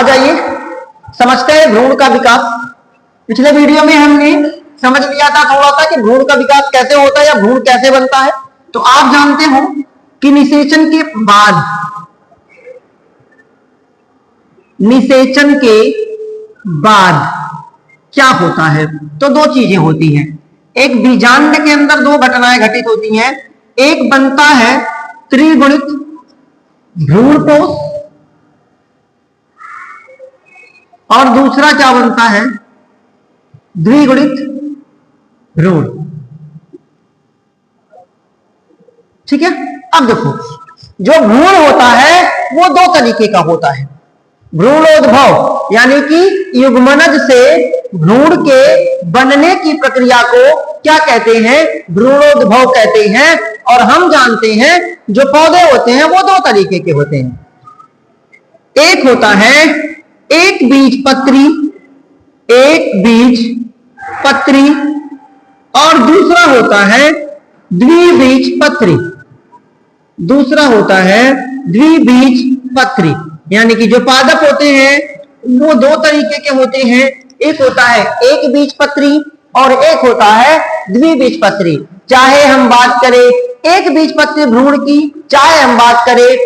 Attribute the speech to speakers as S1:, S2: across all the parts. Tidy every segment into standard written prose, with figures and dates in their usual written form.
S1: आ जाइए समझते हैं भ्रूण का विकास। पिछले वीडियो में हमने समझ लिया था थोड़ा सा कि भ्रूण का विकास कैसे होता है या भ्रूण कैसे बनता है। तो आप जानते हो कि निषेचन के बाद क्या होता है। तो दो चीजें होती हैं, एक बीजांड के अंदर दो घटनाएं घटित होती हैं। एक बनता है त्रिगुणित भ्रूणपोष और दूसरा क्या बनता है, द्विगुणित भ्रूण। ठीक है। अब देखो जो भ्रूण होता है वो दो तरीके का होता है। भ्रूणोद्भव यानी कि युग्मनज से भ्रूण के बनने की प्रक्रिया को क्या कहते हैं, भ्रूणोद्भव कहते हैं। और हम जानते हैं जो पौधे होते हैं वो दो तरीके के होते हैं, एक होता है एक बीज पत्री और दूसरा होता है द्विबीजपत्री। यानी कि जो पादप होते हैं वो दो तरीके के होते हैं, एक होता है एक बीजपत्री और एक होता है द्विबीजपत्री। चाहे हम बात करें एक बीजपत्री भ्रूण की, चाहे हम बात करें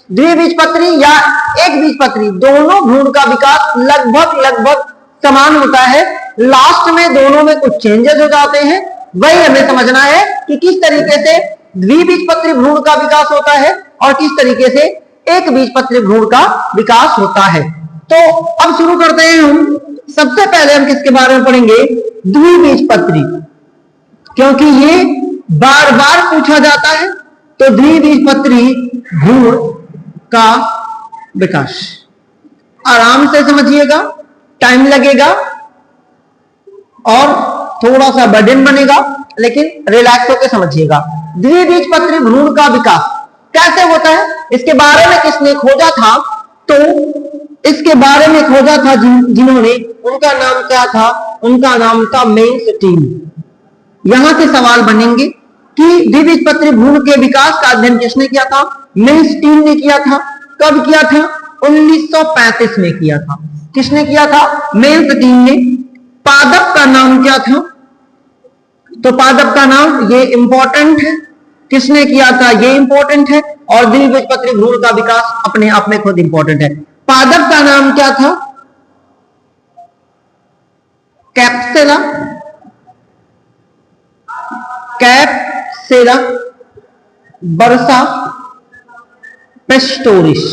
S1: द्विबीजपत्री या एक बीजपत्री, दोनों भ्रूण का विकास लगभग समान होता है। लास्ट में दोनों में कुछ चेंजेस हो जाते हैं। वही हमें समझना है कि किस तरीके से द्विबीजपत्री भ्रूण का विकास होता है और किस तरीके से एक बीजपत्री भ्रूण का विकास होता है। तो अब शुरू करते हैं हम। सबसे पहले हम किसके बारे में पढ़ेंगे, द्विबीजपत्री, क्योंकि ये बार बार पूछा जाता है। तो द्विबीजपत्री भ्रूण का विकास आराम से समझिएगा, टाइम लगेगा और थोड़ा सा बर्डन बनेगा, लेकिन रिलैक्स होकर समझिएगा। द्विबीजपत्री भ्रूण का विकास कैसे होता है, इसके बारे में किसने खोजा था, तो इसके बारे में खोजा था जिन्होंने, उनका नाम क्या था, उनका नाम था मेन्स्टीन। यहां से सवाल बनेंगे कि द्विबीजपत्री भ्रूण के विकास का अध्ययन किसने किया था, मेन्स्टीन ने किया था। कब किया था, 1935 में किया था। किसने किया था, मेन्स्टीन ने। पादप का नाम क्या था, तो पादप का नाम, ये इंपॉर्टेंट है, किसने किया था ये इंपॉर्टेंट है, और द्विबीजपत्री भ्रूण का विकास अपने आप में खुद इंपॉर्टेंट है। पादप का नाम क्या था, कैप्सेला बर्सा पेस्टोरिस।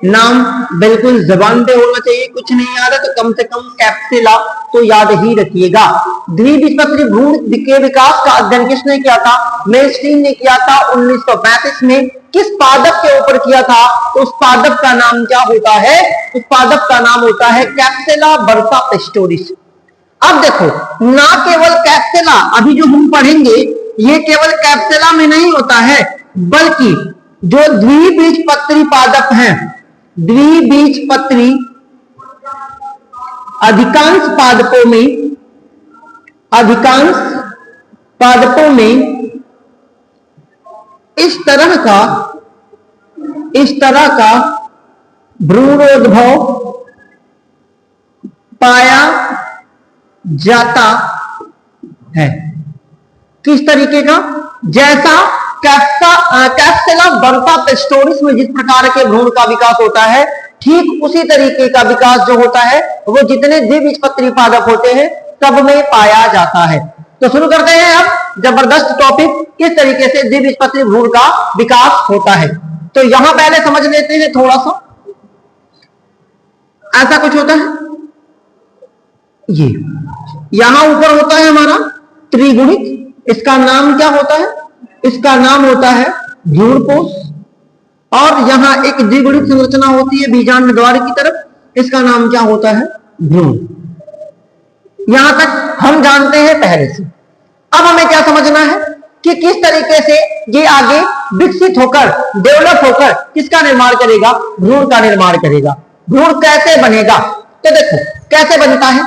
S1: नाम बिल्कुल जबान पे होना चाहिए, कुछ नहीं याद है तो कम से कम कैप्सेला तो याद ही रखिएगा। द्विबीजपत्री भ्रूण के विकास का अध्ययन किसने किया था, मेन्स्टीन ने किया था 1935 में। किस पादप के ऊपर किया था, तो उस पादप का नाम क्या होता है, उस पादप का नाम होता है कैप्सेला बर्सा पेस्टोरिस। अब देखो ना केवल कैप्सेला, अभी जो हम पढ़ेंगे ये केवल कैप्सेला में नहीं होता है, बल्कि जो द्विबीजपत्री पादप हैं, द्विबीजपत्री अधिकांश पादपों में इस तरह का भ्रूणोद्भव पाया जाता है। किस तरीके का, जैसा कैप्सेला बर्सा पेस्टोरिस में जिस प्रकार के भ्रूण का विकास होता है, ठीक उसी तरीके का विकास जो होता है वो जितने द्विबीजपत्री पादप होते हैं सब में पाया जाता है। तो शुरू करते हैं अब जबरदस्त टॉपिक, किस तरीके से द्विबीजपत्री भ्रूण का विकास होता है। तो यहां पहले समझ लेते हैं थोड़ा सा, ऐसा कुछ होता है, ये यहां ऊपर होता है हमारा त्रिगुणित, इसका नाम क्या होता है, इसका नाम होता है भ्रूणपोष। और यहां एक द्विगुणित संरचना होती है बीजांड द्वार की तरफ, इसका नाम क्या होता है, भ्रूण। यहां तक हम जानते हैं पहले से। अब हमें क्या समझना है कि किस तरीके से ये आगे विकसित होकर, डेवलप होकर किसका निर्माण करेगा, भ्रूण का निर्माण करेगा। भ्रूण कैसे बनेगा, तो देखो कैसे बनता है,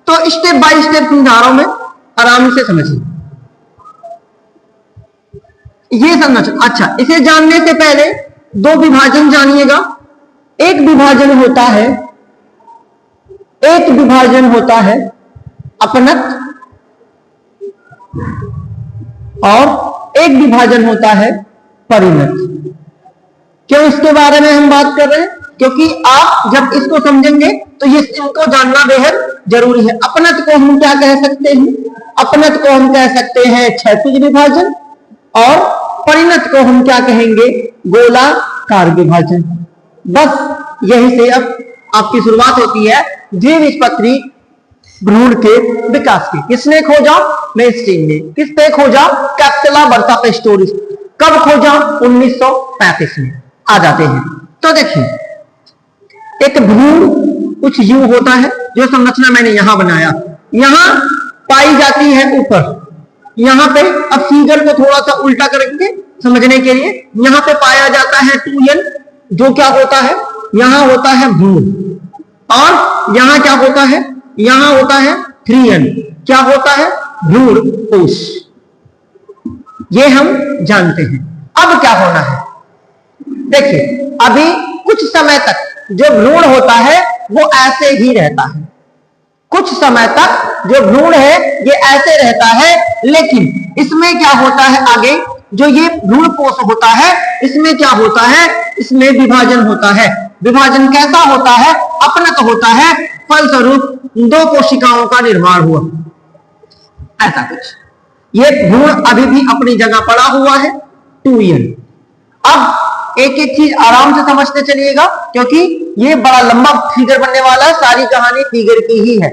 S1: तो स्टेप बाय स्टेप समझा रहा हूं मैं, आराम से समझिए। ये समझना, अच्छा इसे जानने से पहले दो विभाजन जानिएगा। एक विभाजन होता है अपनत और एक विभाजन होता है परिणत। क्यों इसके बारे में हम बात कर रहे हैं? क्योंकि आप जब इसको समझेंगे तो ये इनको जानना बेहद जरूरी है। अपनत को हम क्या कह सकते हैं? अपनत को हम कह सकते हैं क्षैतिज विभाजन और परिणत को हम क्या कहेंगे? गोलाकार विभाजन। बस यही से अब आपकी शुरुआत होती है द्विबीजपत्री भ्रूण के विकास की। किसने खोजा? मेस्टिन ने। किसने खोजा? कैप्सुला बर्सा पेस्टोरिस। कब खोजा? 1935 में। आ जाते हैं तो देखिए, एक भ्रूण कुछ यूं होता है, जो संरचना मैंने यहां बनाया, यहां पाई जाती है ऊपर। यहां पे अब फिगर को थोड़ा सा उल्टा करेंगे समझने के लिए। यहां पे पाया जाता है 2n, जो क्या होता है? यहां होता है भ्रूण। और यहां क्या होता है? यहां होता है 3n, क्या होता है? भ्रूण कोश। ये हम जानते हैं। अब क्या होना है? देखिए, अभी कुछ समय तक जो भ्रूण होता है वो ऐसे ही रहता है। कुछ समय तक जो भ्रूण है ये ऐसे रहता है, लेकिन इसमें क्या होता है? आगे जो ये भ्रूण कोश होता है, इसमें क्या होता है? इसमें विभाजन होता है। विभाजन कैसा होता है? अपनत होता है। फलस्वरूप दो कोशिकाओं का निर्माण हुआ, ऐसा कुछ। ये भ्रूण अभी भी अपनी जगह पड़ा हुआ है 2n। अब एक एक चीज आराम से समझते चलिएगा, क्योंकि ये बड़ा लंबा फिगर बनने वाला है। सारी कहानी फिगर की ही है।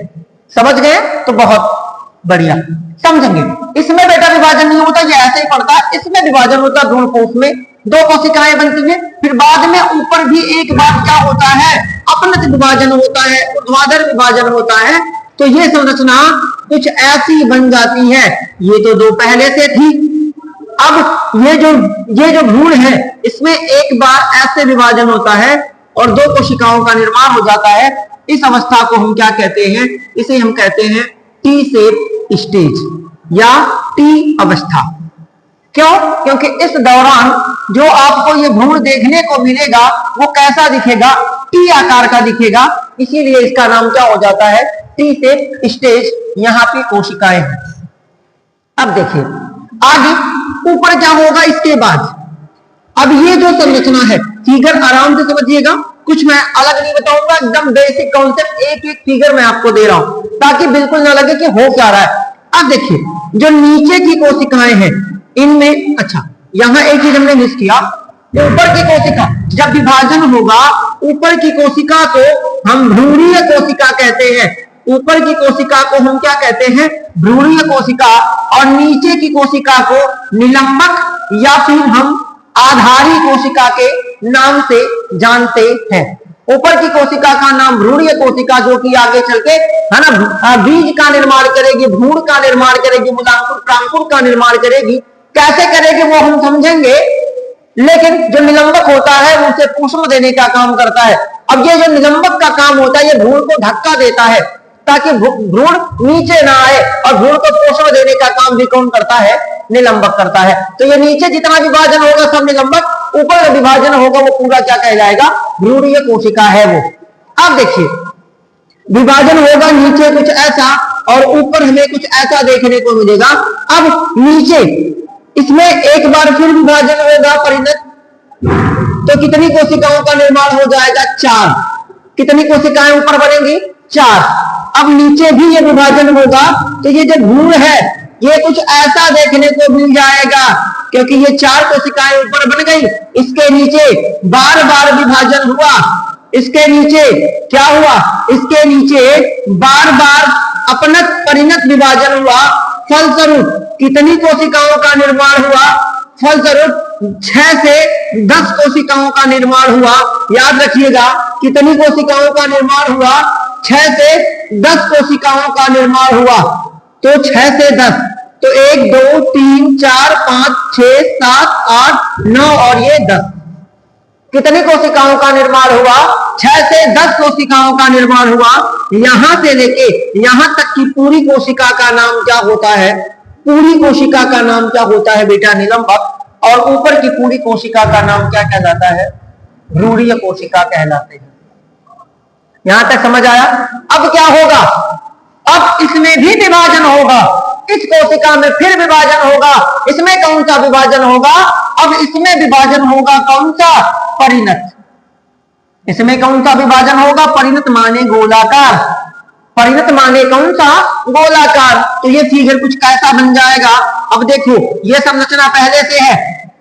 S1: समझ गए तो बहुत बढ़िया। समझेंगे इसमें बेटा विभाजन नहीं होता, ये ऐसे ही पड़ता है। इसमें विभाजन होता है भ्रूण कोश में, दो कोशिकाएं बनती है। फिर बाद में ऊपर भी एक बार क्या होता है? अपनत विभाजन होता है, ऊर्ध्वाधर विभाजन होता है। तो ये संरचना कुछ ऐसी बन जाती है। ये तो दो पहले से थी। अब ये जो भ्रूण है, इसमें एक बार ऐसे विभाजन होता है और दो कोशिकाओं का निर्माण हो जाता है। इस अवस्था को हम क्या कहते हैं? इसे हम कहते हैं टी शेप स्टेज या टी अवस्था। क्यों? क्योंकि इस दौरान जो आपको ये भ्रूण देखने को मिलेगा वो कैसा दिखेगा? टी आकार का दिखेगा। इसीलिए इसका नाम क्या हो जाता है? T shape stage. यहां पे कोशिकाएं हैं। अब देखिए आगे ऊपर क्या होगा इसके बाद। अब ये जो संरचना है, फिगर आराम से समझिएगा, कुछ मैं अलग नहीं बताऊंगा, एकदम बेसिक कॉन्सेप्ट एक एक फिगर मैं आपको दे रहा हूं, ताकि बिल्कुल ना लगे कि हो क्या रहा है। अब देखिए, जो नीचे की कोशिकाएं हैं इनमें, अच्छा यहां एक चीज हमने मिस किया, ऊपर की कोशिका जब विभाजन होगा, ऊपर की कोशिका को हम भ्रूणीय कोशिका कहते हैं। ऊपर की कोशिका को हम क्या कहते हैं? भ्रूणीय कोशिका। और नीचे की कोशिका को निलंबक या फिर हम आधारी कोशिका के नाम से जानते हैं। ऊपर की कोशिका का नाम भ्रूणीय कोशिका, जो कि आगे चल के है ना बीज का निर्माण करेगी, भ्रूण का निर्माण करेगी, मूलांकुर प्रांकुर का निर्माण करेगी। कैसे करेगी वो हम समझेंगे, लेकिन जो निलंबक होता है वो उसे पोषण देने का काम करता है। अब ये जो निलंबक का काम होता है, ये भ्रूण को धक्का देता है ताकि भ्रूण नीचे ना आए, और भ्रूण को पोषण देने का काम भी कौन करता है? निलंबक करता है। तो ये नीचे जितना विभाजन होगा सब निलंबक, ऊपर जो विभाजन होगा वो पूरा क्या कह जाएगा? भ्रूणीय कोशिका है वो। अब देखिए, विभाजन होगा नीचे कुछ ऐसा और ऊपर हमें कुछ ऐसा देखने को मिलेगा। अब नीचे इसमें एक बार फिर विभाजन होगा परिणत, तो कितनी कोशिकाओं का निर्माण हो जाएगा? 4। कितनी कोशिकाएं ऊपर बनेंगी? 4। अब नीचे भी ये विभाजन होगा, तो ये जो भ्रूण है ये कुछ ऐसा देखने को मिल जाएगा, क्योंकि ये 4 कोशिकाएं ऊपर बन गई। इसके नीचे बार बार विभाजन हुआ, इसके नीचे क्या हुआ? इसके नीचे बार बार अपनत परिणत विभाजन हुआ। फलस्वरूप कितनी कोशिकाओं का निर्माण हुआ? फलस्वरूप 6 से 10 कोशिकाओं का निर्माण हुआ। याद रखिएगा, कितनी कोशिकाओं का निर्माण हुआ? 6 से 10 कोशिकाओं का निर्माण हुआ। तो 6 से 10, तो 1 2 3 4 5 6 7 8 9 और ये 10। कितनी कोशिकाओं का निर्माण हुआ? 6 से 10 कोशिकाओं का निर्माण हुआ। यहां से लेके यहां तक की पूरी कोशिका का नाम क्या होता है? पूरी कोशिका का नाम क्या होता है बेटा? निलंबक। और ऊपर की पूरी कोशिका का नाम क्या कहलाता है? भ्रूणीय कोशिका कहलाते हैं। यहां तक समझ आया? अब क्या होगा? अब इसमें भी विभाजन होगा, इस कोशिका में फिर विभाजन होगा। इसमें कौन सा विभाजन होगा? अब इसमें विभाजन होगा कौन सा? परिणत। इसमें कौन सा विभाजन होगा? परिणत माने गोलाकार। परिणत माने कौन सा? गोलाकार। तो ये फिगर कुछ कैसा बन जाएगा? अब देखो, ये संरचना पहले से है,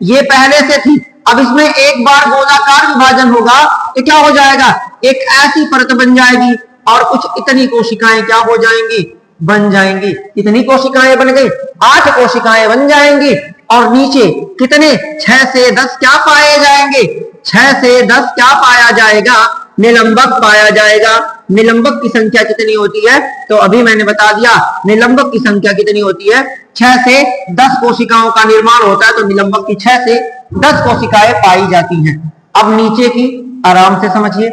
S1: ये पहले से थी, अब इसमें एक बार गोलाकार विभाजन होगा तो क्या हो जाएगा? एक ऐसी परत बन जाएगी और कुछ इतनी कोशिकाएं क्या हो जाएंगी? बन जाएंगी। कितनी कोशिकाएं बन गई? 8 कोशिकाएं बन जाएंगी। और नीचे कितने? 6 से 10 क्या पाए जाएंगे? 6 से 10 क्या पाया जाएगा? निलंबक पाया जाएगा। निलंबक की संख्या कितनी होती है? तो अभी मैंने बता दिया, निलंबक की संख्या कितनी होती है? 6 से 10 कोशिकाओं का निर्माण होता है, तो निलंबक की 6 से 10 कोशिकाएं पाई जाती हैं। अब नीचे की आराम से समझिए,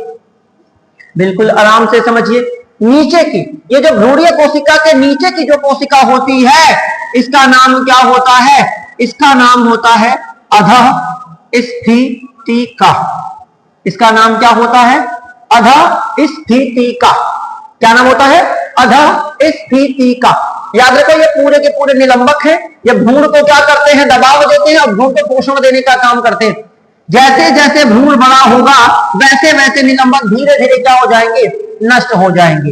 S1: बिल्कुल आराम से समझिए। नीचे की, ये जो भ्रूणीय कोशिका के नीचे की जो कोशिका होती है, इसका नाम क्या होता है? इसका नाम होता है अधःस्थितिका। इसका नाम क्या होता है? अधःस्थितिका। क्या नाम होता है? अधःस्थितिका। याद रखो, ये पूरे के पूरे निलंबक है। ये भ्रूण को क्या करते हैं? दबाव देते हैं और भ्रूण को पोषण देने का काम करते हैं। जैसे जैसे भ्रूण बड़ा होगा वैसे वैसे निलंबक धीरे धीरे क्या हो जाएंगे? नष्ट हो जाएंगे।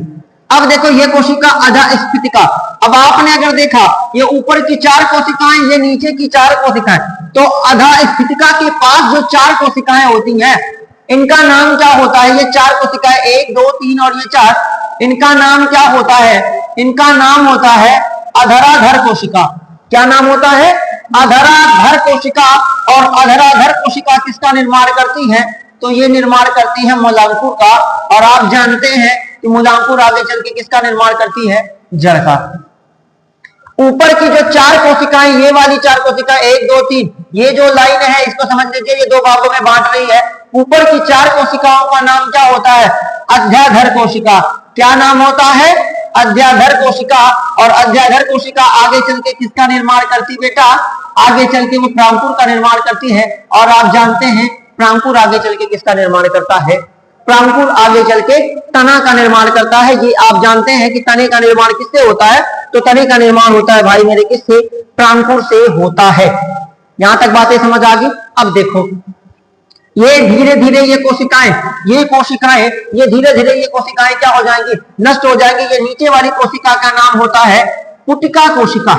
S1: अब देखो, ये कोशिका अधःस्थितिका। अब आपने अगर देखा, ये ऊपर की 4 कोशिकाएं, ये नीचे की 4 कोशिकाएं, तो अधःस्थितिका के पास जो 4 कोशिकाएं होती हैं, इनका नाम क्या होता है? ये 4 कोशिकाएं, 1 2 3 और ये 4, इनका नाम क्या होता है? इनका नाम होता है अधराधर कोशिका। क्या नाम होता है? अधराधर कोशिका। और अधराधर कोशिका किसका निर्माण करती है? तो ये निर्माण करती है मूलांकुर का। और आप जानते हैं कि मूलांकुर आगे चल के किसका निर्माण करती है? जड़ का। ऊपर की जो 4 कोशिकाएं, ये वाली 4 कोशिकाएं 1 2 3, ये जो लाइन है इसको समझ लीजिए, ये 2 भागों में बांट रही है। ऊपर की 4 कोशिकाओं का नाम क्या होता है? अध्याधर कोशिका। क्या नाम होता है? अध्याधर कोशिका। और अध्याधर कोशिका आगे चल के किसका निर्माण करती बेटा? आगे चल के वो प्रांकुर का निर्माण करती है। और आप जानते हैं प्रांकुर आगे चल के किसका निर्माण करता है? प्रांकुर आगे चल के तना का निर्माण करता है। ये आप जानते हैं कि तने का निर्माण किससे होता है? तो तने का निर्माण होता है भाई मेरे किससे? प्रांकुर से होता है। यहां तक बातें समझ आ गई? अब देखो, ये धीरे धीरे ये कोशिकाएं क्या हो जाएंगी? नष्ट हो जाएंगी। ये नीचे वाली कोशिका का नाम होता है पुटिका कोशिका।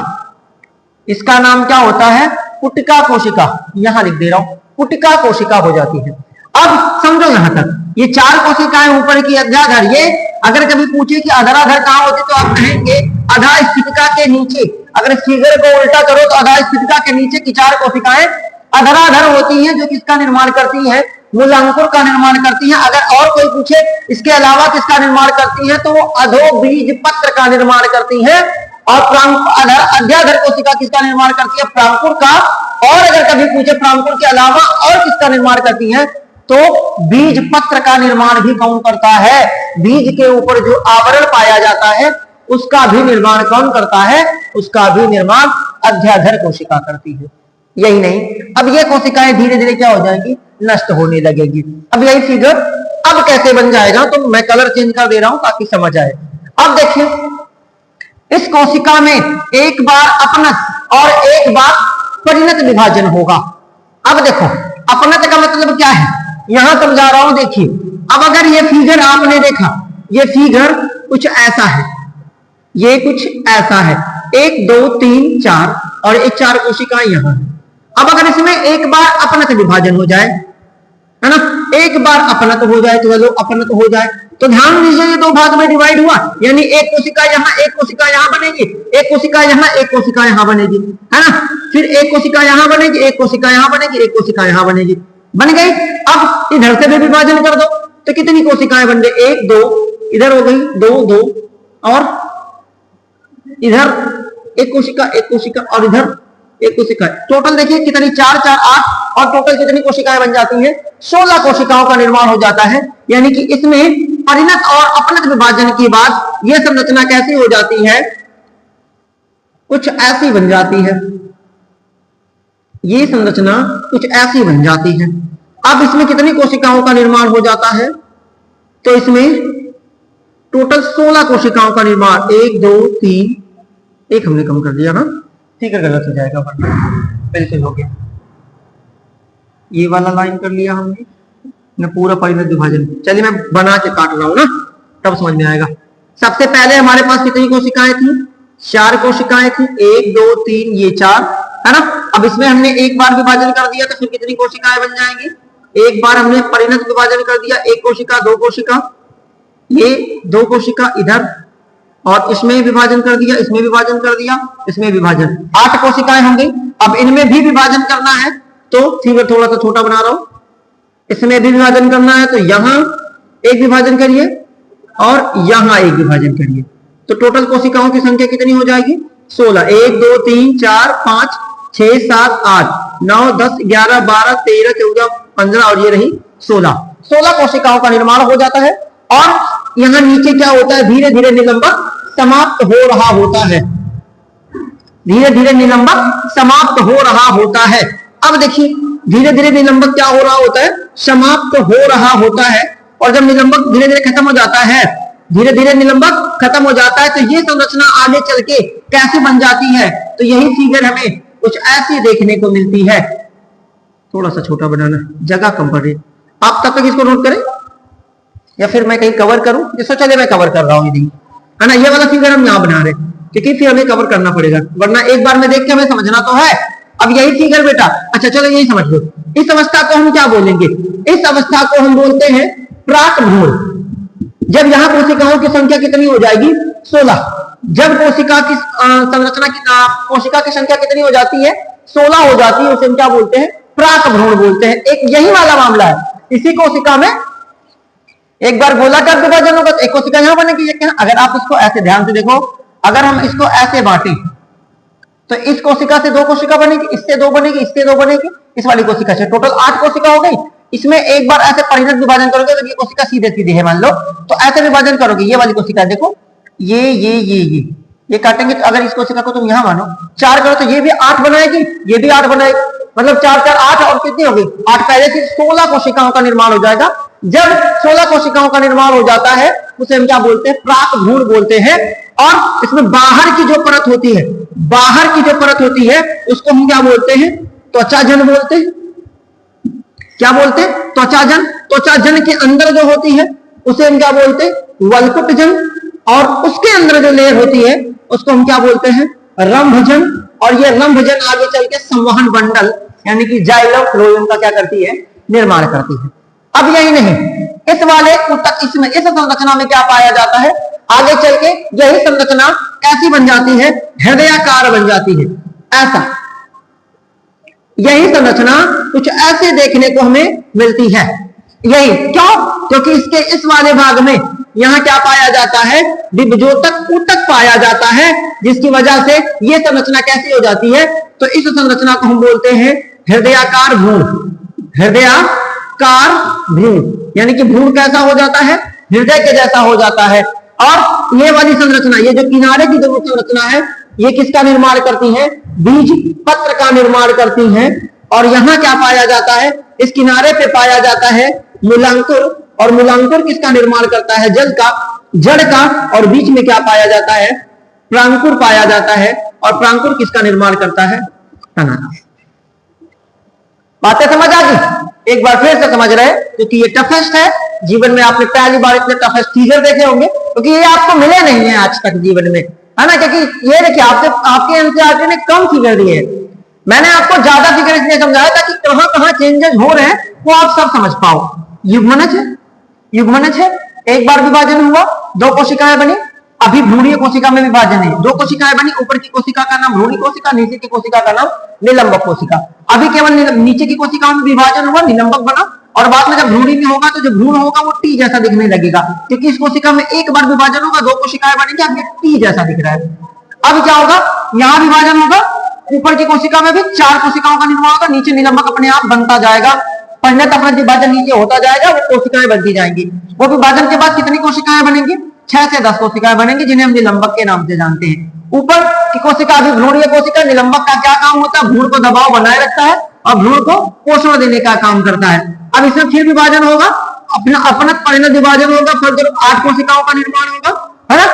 S1: इसका नाम क्या होता है? पुटिका कोशिका। यहां लिख दे रहा हूं, पुटिका कोशिका हो जाती है। अब समझो यहां तक, ये 4 कोशिकाएं ऊपर की अध्याधर, ये अगर कभी पूछे कि अधराधर कहां होती, तो आप कहेंगे अधःस्थितिका के नीचे। अगर फिगर को उल्टा करो तो अधःस्थितिका के नीचे की 4 कोशिकाएं अधराधर होती हैं, जो किसका निर्माण करती हैं? मूलांकुर का निर्माण करती हैं। अगर और कोई पूछे इसके अलावा किसका निर्माण करती है, तो वो अधोबीज पत्र का निर्माण करती है। और अध्याधर कोशिका किसका निर्माण करती है? प्रांकुर का। और अगर कभी पूछे प्रांकुर के अलावा और किसका निर्माण करती है, तो बीज पत्र का निर्माण भी कौन करता है? बीज के ऊपर जो आवरण पाया जाता है उसका भी निर्माण कौन करता है? उसका भी निर्माण अध्याधर कोशिका करती है। यही नहीं, अब ये कोशिकाएं धीरे धीरे क्या हो जाएंगी? नष्ट होने लगेगी। अब यही फिगर अब कैसे बन जाएगा, तो मैं कलर चेंज कर दे रहा हूं ताकि समझ आए। अब देखिए, इस कोशिका में एक बार अपनत और एक बार परिणत विभाजन होगा। अब देखो, अपनत का मतलब क्या है यहां समझा रहा हूं। देखिए, अब अगर ये फिगर आपने देखा, ये फिगर कुछ ऐसा है, ये कुछ ऐसा है, 1 2 3 4 और ये 4 कोशिकाएं यहां है। अब अगर इसमें एक बार अपनत विभाजन हो जाए, है ना, एक बार अपनत हो जाए, तो चलो अपनत हो जाए, तो ध्यान दीजिए ये 2 भाग में डिवाइड हुआ, यानी एक कोशिका यहां, एक कोशिका यहां बनेगी, एक कोशिका यहां, एक कोशिका यहां बनेगी, है ना। फिर एक कोशिका यहां बनेगी, एक कोशिका यहां बनेगी, एक कोशिका यहां बनेगी, बन गई। अब इधर से भी विभाजन कर दो तो कितनी कोशिकाएं बन गई? 1 2, इधर हो गई 2 2, और इधर एक कोशिका और इधर एक कोशिका। टोटल देखिए कितनी, 4 4 8, और टोटल कितनी कोशिकाएं बन जाती हैं? 16 कोशिकाओं का निर्माण हो जाता है। यानी कि इसमें परिणत और अपनत विभाजन के बाद यह संरचना कैसी हो जाती है? कुछ ऐसी बन जाती है। ये संरचना कुछ ऐसी बन जाती है। अब इसमें कितनी कोशिकाओं का निर्माण हो जाता है? तो इसमें टोटल 16 कोशिकाओं का निर्माण, 1 2 3, एक हमने कम कर दिया ना, ठीक है, गलत हो जाएगा, बिल्कुल हो गया। ये वाला लाइन कर लिया हमने ना, पूरा परिणत विभाजन। चलिए मैं बना के काट रहा हूं ना, तब समझ में आएगा। सबसे पहले हमारे पास कितनी कोशिकाएं थी? 4 कोशिकाएं थी, 1 2 3, ये 4 है ना। अब इसमें हमने एक बार विभाजन कर दिया तो फिर कितनी कोशिकाएं बन जाएंगी? एक बार हमने परिणत विभाजन कर दिया, 1 कोशिका 2 कोशिका, ये 2 कोशिका इधर, और इसमें विभाजन कर दिया, इसमें विभाजन कर दिया, इसमें विभाजन, 8 कोशिकाएं होंगी। अब इनमें भी विभाजन करना है तो फिगर थोड़ा सा छोटा बना रहा हूं। इसमें भी विभाजन करना है तो यहां एक विभाजन करिए और यहां एक विभाजन करिए, तो टोटल कोशिकाओं की संख्या कितनी हो जाएगी? 16। 1 2 3 4 5 6 7 8 9 10 11 12 13 14 15 और ये रही 16। 16 कोशिकाओं का निर्माण हो जाता है। और यहां नीचे क्या होता है? धीरे धीरे निलंबक समाप्त हो रहा होता है, धीरे धीरे निलंबक समाप्त हो रहा होता है। अब देखिए धीरे धीरे निलंबक क्या हो रहा होता है? समाप्त हो रहा होता है। और जब निलंबक धीरे धीरे खत्म हो जाता है, धीरे धीरे निलंबक खत्म हो जाता है, तो ये संरचना आगे चल के कैसे बन जाती है? तो यही फिगर हमें कुछ ऐसी देखने को मिलती है। थोड़ा सा छोटा बनाना, जगह कम पड़ रही, आप तब तक इसको नोट करें या फिर मैं कहीं कवर करूं? जिसको चले मैं कवर कर रहा हूं, है ना। ये वाला फिगर हम यहां बना रहे हैं क्योंकि फिर हमें कवर करना पड़ेगा, वरना एक बार में देख के हमें समझना तो है। अब यही फिगर बेटा, अच्छा चलो यही समझ लो। इस अवस्था को हम क्या बोलेंगे? इस अवस्था को हम बोलते हैं प्राक भ्रूण। जब यहां कोशिकाओं की संख्या कितनी हो जाएगी? 16। जब कोशिका की संरचना की कोशिका की संख्या कितनी हो जाती है? 16 हो जाती है, उसे हम क्या बोलते हैं? प्राक भ्रूण बोलते हैं। एक यही वाला मामला है। इसी कोशिका में एक बार गोलाकार विभाजन होगा तो एक कोशिका यहां बनेगी। अगर आप इसको ऐसे ध्यान से देखो, अगर हम इसको ऐसे बांटें तो इस कोशिका से 2 कोशिका बनेगी, इससे 2 बनेगी, इससे 2 बनेगी, इस वाली कोशिका से टोटल 8 कोशिका हो गई। इसमें एक बार ऐसे परिणत विभाजन करोगे तो ये कोशिका सीधे सीधे है, मान लो, तो ऐसे विभाजन करोगे, ये वाली कोशिका देखो, ये काटेंगे तो अगर इस कोशिका को तुम यहां मानो 4 करो तो ये भी 8 बनाएगी, ये भी 8 बनाएगी, मतलब 4 4 8 और कितनी होगी? 8 पहले से 16 कोशिकाओं का निर्माण हो जाएगा। जब 16 कोशिकाओं का निर्माण हो जाता है उसे हम क्या बोलते हैं? प्राक भ्रूण बोलते हैं। और इसमें बाहर की जो परत होती है, बाहर की जो परत होती है उसको हम क्या बोलते हैं? त्वचाजन बोलते हैं। क्या बोलते हैं? त्वचाजन। त्वचाजन के अंदर जो होती है उसे हम क्या बोलते हैं? वल्कुटजन। और उसके अंदर जो लेयर होती है उसको हम क्या बोलते हैं? रंभजन। और ये रंभजन आगे चल के संवहन बंडल यानी कि जाइलम फ्लोएम का क्या करती है? निर्माण करती है। अब यही नहीं, इस वाले इसमें इस संरचना में क्या पाया जाता है? आगे चल के यही संरचना ऐसी बन जाती है, हृदयाकार बन जाती है। ऐसा यही संरचना कुछ ऐसे देखने को हमें मिलती है। यही क्यों? क्योंकि इसके इस वाले भाग में यहां क्या पाया जाता है? विभजोतक ऊतक पाया जाता है, जिसकी वजह से यह संरचना कैसी हो जाती है? तो इस संरचना को हम बोलते हैं हृदयाकार भ्रूण। हृदयाकार भ्रूण यानी कि भ्रूण कैसा हो जाता है? हृदय के जैसा हो जाता है। और ये वाली संरचना, ये जो किनारे की जो संरचना है, ये किसका निर्माण करती है? बीज पत्र का निर्माण करती हैं। और यहां क्या पाया जाता है? इस किनारे पे पाया जाता है मूलांकुर। और मूलांकुर किसका निर्माण करता है? जल का, जड़ का। और बीच में क्या पाया जाता है? प्रांकुर पाया जाता है। और प्रांकुर किसका निर्माण करता है? तना। बातें समझ आ गई? एक बार फिर से समझ रहे, क्योंकि ये टफेस्ट है। जीवन में आपने पहली बार इतने टफेस्ट फिगर देखे होंगे, क्योंकि ये आपको मिले नहीं है आज तक जीवन में, है ना। क्योंकि ये देखिए आपके एनसीईआरटी ने कम फिगर दिए हैं। मैंने आपको ज्यादा फिगर इसलिए समझाया ताकि कहां कहां चेंजेस हो रहे हैं वो आप सब समझ पाओ। युग्मनज है, युग्मनज है, एक बार विभाजन हुआ, 2 कोशिकाएं बनी। अभी भ्रूणीय कोशिका में विभाजन है, 2 कोशिकाएं बनी। ऊपर की कोशिका का नाम भ्रूणी कोशिका, नीचे की कोशिका का नाम निलंबक कोशिका। अभी केवल नीचे की कोशिकाओं में विभाजन हुआ, निलंबक बना। और बाद में जब भ्रूणी में होगा तो जो भ्रूण होगा वो टी जैसा दिखने लगेगा, क्योंकि इस कोशिका में एक बार विभाजन होगा, 2 कोशिकाएं बनेंगी, अब ये टी जैसा दिख रहा है। अब क्या होगा? यहां विभाजन होगा, ऊपर की कोशिका में भी 4 कोशिकाओं का निर्माण होगा, नीचे निलंबक अपने आप बनता जाएगा। परिणत अपना विभाजन नीचे होता जाएगा, वो कोशिकाएं बनती जाएंगी। वो विभाजन के बाद कितनी कोशिकाएं बनेंगी? 6 से 10 कोशिकाएं बनेंगी, जिन्हें हम निलंबक के नाम से जानते हैं। ऊपर की कोशिका भी भ्रूणीय कोशिका, निलंबक का क्या काम होता है? भ्रूण को दबाव बनाए रखता है और भ्रूण को पोषण देने का काम करता है। अब इसमें फिर विभाजन होगा, अपना अपना परिणत विभाजन होगा, फलस्वरूप 8 कोशिकाओं का निर्माण होगा, है ना।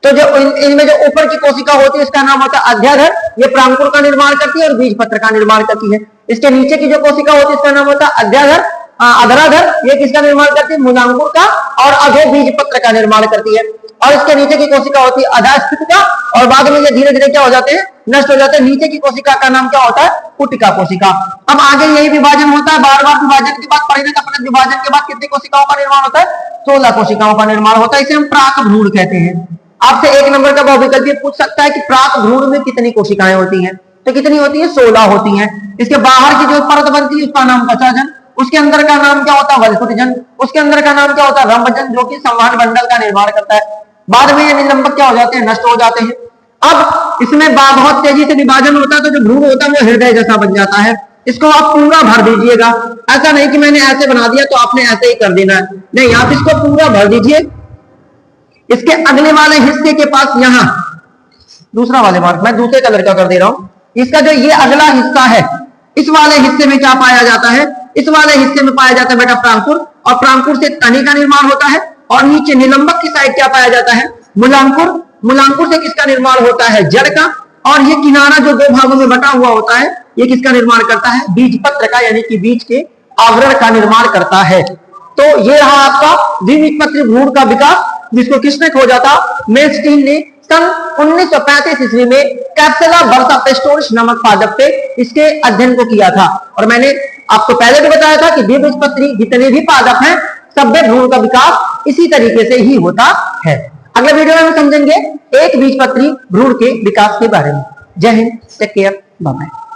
S1: तो जो इनमें जो ऊपर की कोशिका होती है इसका नाम होता है अध्याधर, ये प्रांकुर का निर्माण करती है और बीज पत्र का निर्माण करती है। इसके नीचे की जो कोशिका होती है इसका नाम होता है अध्याधर, अधराधर, ये किसका निर्माण करती है? मूलांकुर का, और अधो बीज पत्र का निर्माण करती है। और इसके नीचे की कोशिका होती है अधास्थित का, और बाद में ये धीरे धीरे क्या हो जाते हैं? नष्ट हो जाते हैं। नीचे की कोशिका का नाम क्या होता है? पुटिका कोशिका। अब आगे यही विभाजन होता है, बार बार विभाजन के बाद परिणत अपने विभाजन के बाद कितनी कोशिकाओं का निर्माण होता है? 16 कोशिकाओं का निर्माण होता है। इसे हम प्राक भ्रूण कहते हैं। आपसे 1 नंबर का बहुविकल्पीय पूछ सकता है कि प्राक भ्रूण में कितनी कोशिकाएं होती हैं? तो कितनी होती है? 16 होती हैं। इसके बाहर की जो परत बनती है उसका नाम कचाजन, उसके अंदर का नाम क्या होता है? वल्कुटजन, उसके अंदर का नाम क्या होता है? रंभजन, जो कि संवहन मंडल का निर्माण करता है। बाद में ये निलंबक क्या हो जाते हैं? नष्ट हो जाते हैं। अब इसमें बहुत तेजी से विभाजन होता है, तो जो भ्रूण होता है वो हृदय जैसा बन जाता है। इसको आप पूरा भर दीजिएगा, ऐसा नहीं कि मैंने ऐसे बना दिया तो आपने ऐसे ही कर देना है, नहीं, आप इसको पूरा भर दीजिए। इसके अगले वाले हिस्से के पास यहां दूसरा वाले मार्क मैं दूसरे कलर का कर दे रहा हूं। इसका जो ये अगला हिस्सा है, इस वाले हिस्से में क्या पाया जाता है? इस वाले हिस्से में पाया जाता है बेटा प्रांकुर, और प्रांकुर से तनी का निर्माण होता है। और नीचे निलंबक की साइड क्या पाया जाता है? मूलांकुर। मूलांकुर से किसका निर्माण होता है? जड़ का। और ये किनारा जो 2 भागों में बटा हुआ होता है, ये किसका निर्माण करता है? बीज पत्र का, यानी कि बीज के आवरण का निर्माण करता है। तो ये रहा आपका द्विबीजपत्री भ्रूण का विकास, जिसको किसने खोजा था? मेस्टीन ने सन 1935 ईस्वी में कैप्सुला बर्सापेस्टोरिस नामक पादप पे इसके अध्ययन को किया था। और मैंने आपको पहले भी बताया था कि द्विबीजपत्री जितने भी पादप हैं, सब में भ्रूण का विकास इसी तरीके से ही होता है। अगले वीडियो में हम समझेंगे एक बीजपत्री भ्रूण के विकास के बारे में। जय हिंद, टेक केयर, बाय बाय।